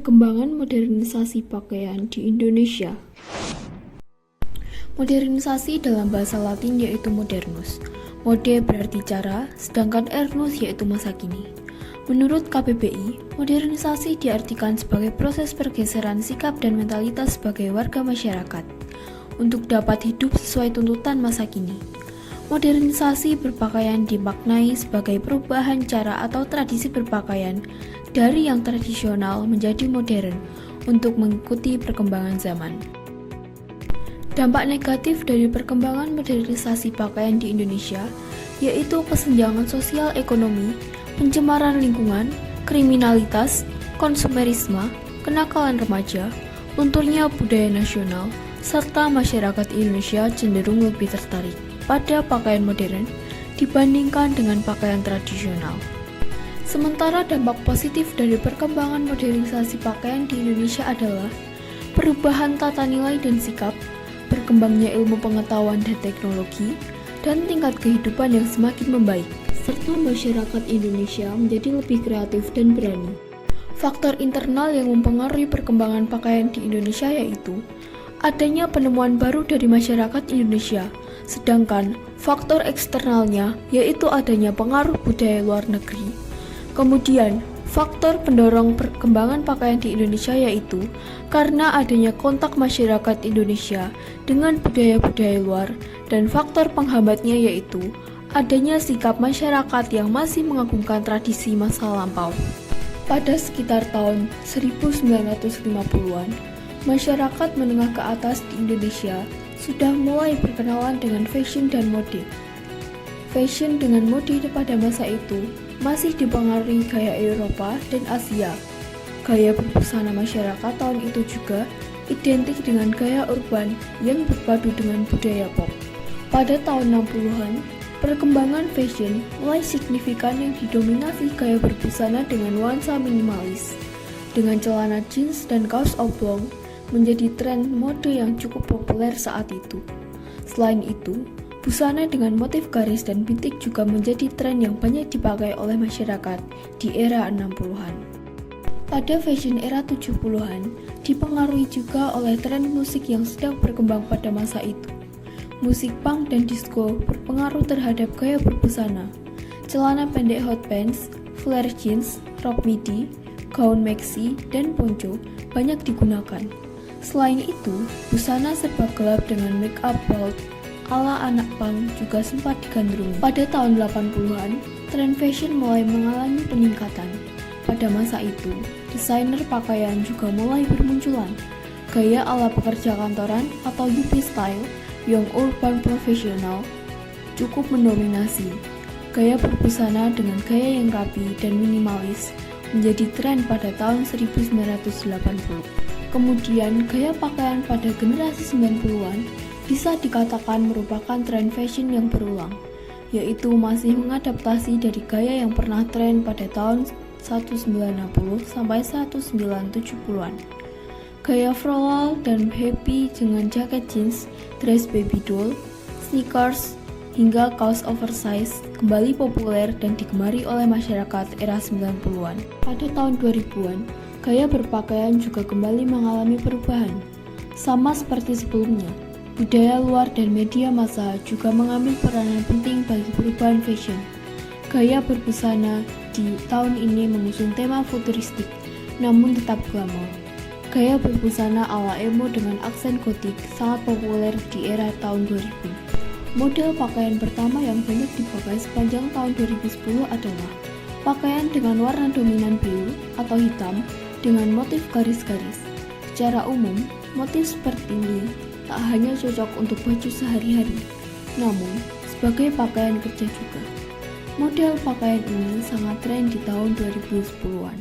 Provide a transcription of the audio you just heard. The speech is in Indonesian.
Perkembangan modernisasi pakaian di Indonesia. Modernisasi dalam bahasa Latin yaitu modernus. Mode berarti cara, sedangkan ernus yaitu masa kini. Menurut KBBI, modernisasi diartikan sebagai proses pergeseran sikap dan mentalitas sebagai warga masyarakat untuk dapat hidup sesuai tuntutan masa kini. Modernisasi berpakaian dimaknai sebagai perubahan cara atau tradisi berpakaian dari yang tradisional menjadi modern untuk mengikuti perkembangan zaman. Dampak negatif dari perkembangan modernisasi pakaian di Indonesia yaitu kesenjangan sosial ekonomi, pencemaran lingkungan, kriminalitas, konsumerisme, kenakalan remaja, lunturnya budaya nasional, serta masyarakat Indonesia cenderung lebih tertarik pada pakaian modern dibandingkan dengan pakaian tradisional. Sementara dampak positif dari perkembangan modernisasi pakaian di Indonesia adalah perubahan tata nilai dan sikap, berkembangnya ilmu pengetahuan dan teknologi, dan tingkat kehidupan yang semakin membaik, serta masyarakat Indonesia menjadi lebih kreatif dan berani. Faktor internal yang mempengaruhi perkembangan pakaian di Indonesia yaitu adanya penemuan baru dari masyarakat Indonesia, sedangkan faktor eksternalnya yaitu adanya pengaruh budaya luar negeri. Kemudian, faktor pendorong perkembangan pakaian di Indonesia yaitu karena adanya kontak masyarakat Indonesia dengan budaya-budaya luar, dan faktor penghambatnya yaitu adanya sikap masyarakat yang masih mengagungkan tradisi masa lampau. Pada sekitar tahun 1950-an, masyarakat menengah ke atas di Indonesia sudah mulai berkenalan dengan fashion dan mode. Fashion dengan mode pada masa itu masih dipengaruhi gaya Eropa dan Asia. Gaya berbusana masyarakat tahun itu juga identik dengan gaya urban yang berpadu dengan budaya pop. Pada tahun 60-an, perkembangan fashion mulai signifikan yang didominasi gaya berbusana dengan nuansa minimalis, dengan celana jeans dan kaos oblong menjadi tren mode yang cukup populer saat itu. Selain itu, busana dengan motif garis dan bintik juga menjadi tren yang banyak dipakai oleh masyarakat di era 60-an. Pada fashion era 70-an, dipengaruhi juga oleh tren musik yang sedang berkembang pada masa itu. Musik punk dan disco berpengaruh terhadap gaya berbusana. Celana pendek hot pants, flare jeans, rok midi, gaun maxi, dan poncho banyak digunakan. Selain itu, busana serba gelap dengan make up bold ala anak punk juga sempat digandrungi. Pada tahun 80-an, tren fashion mulai mengalami peningkatan. Pada masa itu, desainer pakaian juga mulai bermunculan. Gaya ala pekerja kantoran atau yuppie style, young urban professional, cukup mendominasi. Gaya berbusana dengan gaya yang rapi dan minimalis menjadi tren pada tahun 1980. Kemudian, gaya pakaian pada generasi 90-an bisa dikatakan merupakan tren fashion yang berulang, yaitu masih mengadaptasi dari gaya yang pernah tren pada tahun 1960 sampai 1970-an. Gaya floral dan happy dengan jaket jeans, dress baby doll, sneakers, hingga kaos oversize kembali populer dan digemari oleh masyarakat era 90-an. Pada tahun 2000-an, gaya berpakaian juga kembali mengalami perubahan. Sama seperti sebelumnya, budaya luar dan media massa juga mengambil peranan penting bagi perubahan fashion. Gaya berbusana di tahun ini mengusung tema futuristik, namun tetap glamor. Gaya berbusana ala emo dengan aksen gotik sangat populer di era tahun 2000. Model pakaian pertama yang banyak dipakai sepanjang tahun 2010 adalah pakaian dengan warna dominan biru atau hitam dengan motif garis-garis. Secara umum, motif seperti ini tak hanya cocok untuk baju sehari-hari, namun sebagai pakaian kerja juga. Model pakaian ini sangat tren di tahun 2010-an.